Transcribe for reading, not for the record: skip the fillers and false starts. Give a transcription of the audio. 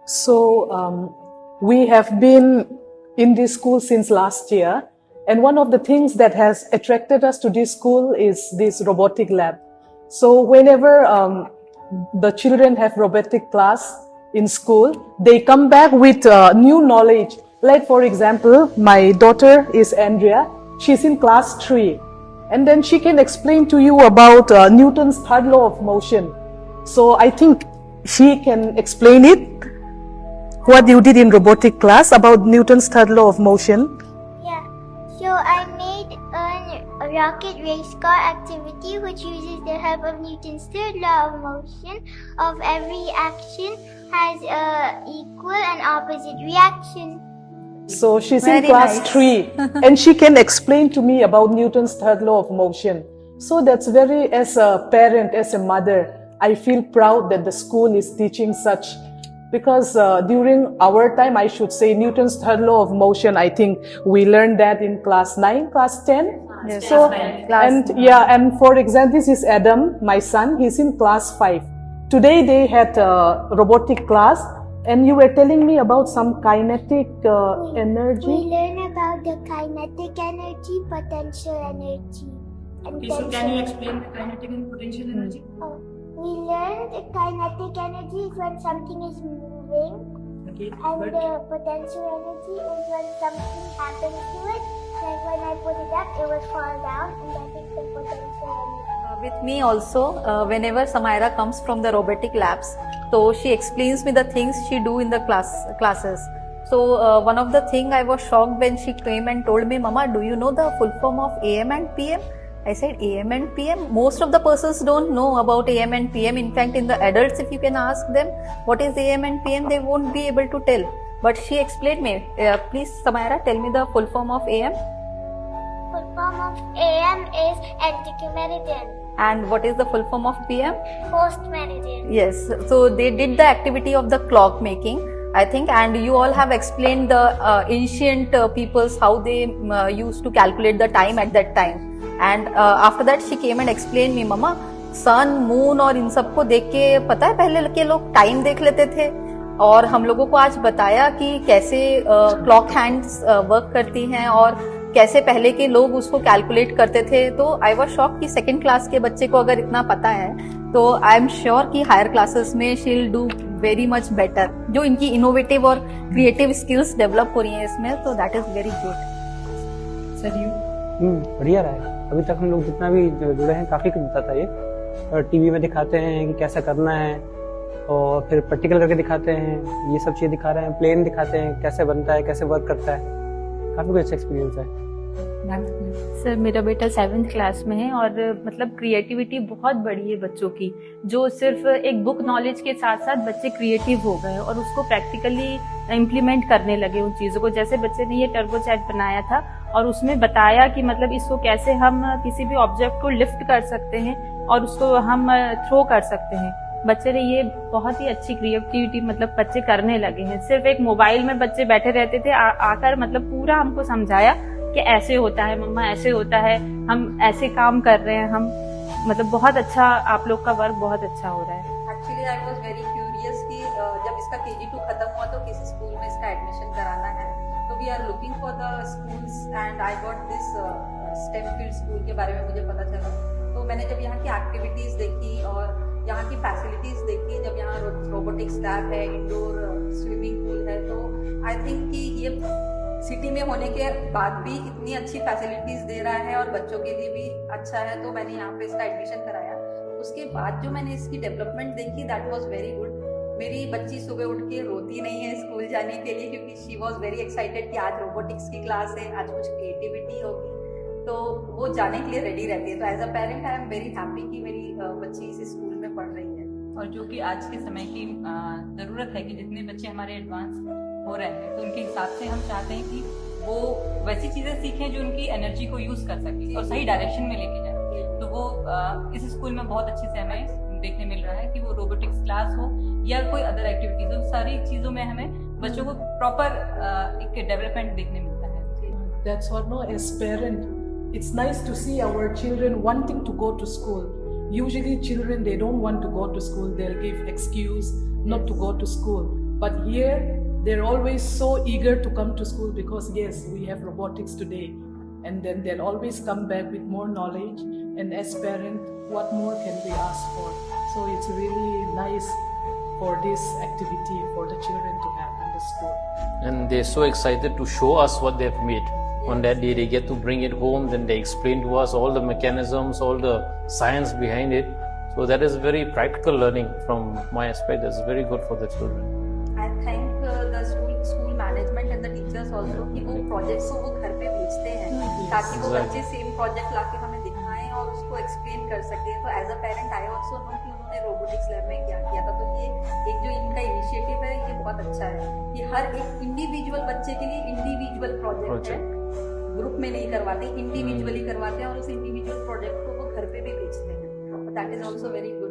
So we have been in this school since last year, and one of the things that has attracted us to this school is this robotic lab. So whenever the children have robotic class in school, they come back with new knowledge. Like for example, my daughter is Andrea. She's in class 3. And then she can explain to you about Newton's third law of motion. So I think she can explain it, what you did in robotic class about Newton's third law of motion. Yeah, so I made a rocket race car activity which uses the help of Newton's third law of motion. Of every action has a equal and opposite reaction. So she's Very in class nice. 3 and she can explain to me about Newton's third law of motion. So that's very, as a parent, as a mother, I feel proud that the school is teaching such, because during our time, I should say, Newton's third law of motion, I think we learned that in class 9, class 10. Yes. So, Class and 9. yeah, and for example, this is Adam, my son, he's in class 5. Today they had a robotic class, and you were telling me about some kinetic energy. We learn about the kinetic energy, potential energy, and Okay, so tension. can you explain the kinetic and potential energy? We learned the kinetic energy is when something is moving, Okay, and but the potential energy is when something happens to it. Like when I put it up, it will fall down, and that is the potential energy. With me also, whenever Samaira comes from the robotic labs, so she explains me the things she do in the classes. So one of the thing I was shocked when she came and told me, Mama, do you know the full form of AM and PM? I said, AM and PM? Most of the persons don't know about AM and PM. In fact, in the adults, if you can ask them what is AM and PM, they won't be able to tell. But she explained me. Please, Samaira, tell me the full form of AM. Full form of AM is antiquimeridian, And what is the full form of PM? post-meridian. Yes, so they did the activity of the clock making, I think, and you all have explained the ancient peoples how they used to calculate the time at that time. And after that she came and explained me, Mama, sun, moon और इन सबको देख के पता है पहले के लोग time देख लेते थे, और हम लोगों को आज बताया कि कैसे क्लॉक हैंड्स वर्क करती हैं और कैसे पहले के लोग उसको कैलकुलेट करते थे. तो आई वॉज शॉक कि सेकेंड क्लास के बच्चे को अगर इतना पता है तो आई एम श्योर कि हायर क्लासेस में she will do very much better. जो इनकी इनोवेटिव और क्रिएटिव स्किल्स डेवलप हो रही हैं इसमें, तो that is very good. Sir you बढ़िया रहा है. अभी तक हम लोग जितना भी जुड़े हैं काफी कुछ बताता है ये. टीवी में दिखाते हैं कि कैसा करना है, और फिर प्रैक्टिकल करके दिखाते हैं, ये सब चीजें दिखा रहे हैं, प्लेन दिखाते हैं कैसे बनता है, कैसे वर्क करता है. काफी कुछ अच्छा एक्सपीरियंस है. सर मेरा बेटा 7th क्लास में है, और मतलब क्रिएटिविटी बहुत बड़ी है बच्चों की. जो सिर्फ एक बुक नॉलेज के साथ साथ बच्चे क्रिएटिव हो गए और उसको प्रैक्टिकली इम्प्लीमेंट करने लगे उन चीज़ों को. जैसे बच्चे ने ये टर्बो चैट बनाया था और उसमें बताया कि मतलब इसको कैसे हम किसी भी ऑब्जेक्ट को लिफ्ट कर सकते हैं और उसको हम थ्रो कर सकते हैं. बच्चे ने ये बहुत ही अच्छी क्रिएटिविटी मतलब बच्चे करने लगे हैं. सिर्फ एक मोबाइल में बच्चे बैठे रहते थे, आकर मतलब पूरा हमको समझाया कि ऐसे होता है मम्मा, ऐसे होता है, हम ऐसे काम कर रहे हैं. हम मतलब बहुत अच्छा, आप लोग का वर्क बहुत अच्छा हो रहा है. Actually I was very curious कि जब इसका KG2 खत्म हुआ तो किस स्कूल में इसका एडमिशन कराना है. तो we are looking for the schools and I got this STEM field school के बारे में मुझे पता चला. तो मैंने जब यहाँ की एक्टिविटीज देखी और यहाँ की फैसिलिटीज देखी, जब यहाँ रोबोटिक्स लैब है, इंडोर स्विमिंग पूल है, तो आई थिंक कि ये सिटी में होने के बाद भी इतनी अच्छी फैसिलिटीज दे रहा है और बच्चों के लिए भी अच्छा है. तो मैंने यहाँ पे इसका एडमिशन कराया. उसके बाद जो मैंने इसकी डेवलपमेंट देखी, दैट वाज वेरी गुड. मेरी बच्ची सुबह उठ के रोती नहीं है स्कूल जाने के लिए, क्योंकि शी वाज वेरी एक्साइटेड कि आज रोबोटिक्स की क्लास है, आज कुछ क्रिएटिविटी होगी, तो वो जाने के लिए रेडी रहती है. तो as a parent I am very happy कि मेरी बच्ची इस स्कूल में पढ़ रही है. और जो कि आज के समय की ज़रूरत है कि जितने बच्चे हमारे एडवांस हो रहे हैं, तो उनके हिसाब से हम चाहते हैं कि वो वैसी चीज़ें सीखें जो उनकी एनर्जी को यूज़ कर सके और सही डायरेक्शन में लेके जाए. तो वो इस स्कूल में बहुत अच्छे से हमें देखने मिल रहा है कि वो रोबोटिक्स क्लास हो या कोई अदर एक्टिविटीज हो, सारी चीज़ों में हमें बच्चों को प्रॉपर एक डेवलपमेंट देखने मिलता है. That's what, no, as parent, it's nice to see our children wanting to go to school. Usually children, they don't want to go to school. They'll give excuse not to go to school. But here, they're always so eager to come to school because yes, we have robotics today. And then they'll always come back with more knowledge. And as parents, what more can we ask for? So it's really nice for this activity for the children to have in the school. And they're so excited to show us what they've made. On that day, they get to bring it home, then they explain to us all the mechanisms, all the science behind it. So that is very practical learning from my aspect. That's very good for the children. I thank the school management and the teachers also कि वो projects को वो घर पे भेजते हैं ताकि वो बच्चे सेम प्रोजेक्ट लाके हमें दिखाएं और उसको एक्सप्लेन कर सके. तो as a parent I also know कि उन्होंने रोबोटिक्स लैब में क्या किया था. तो ये एक जो इनका इनिशिएटिव है ये बहुत अच्छा है कि हर एक इंडिविजुअल बच्चे के लिए इंडिविजुअल प्रोजेक्ट है. ग्रुप में नहीं करवाते, इंडिविजुअली करवाते हैं और उस इंडिविजुअल प्रोजेक्ट को वो घर पे भी भेजते हैं. That is also very good.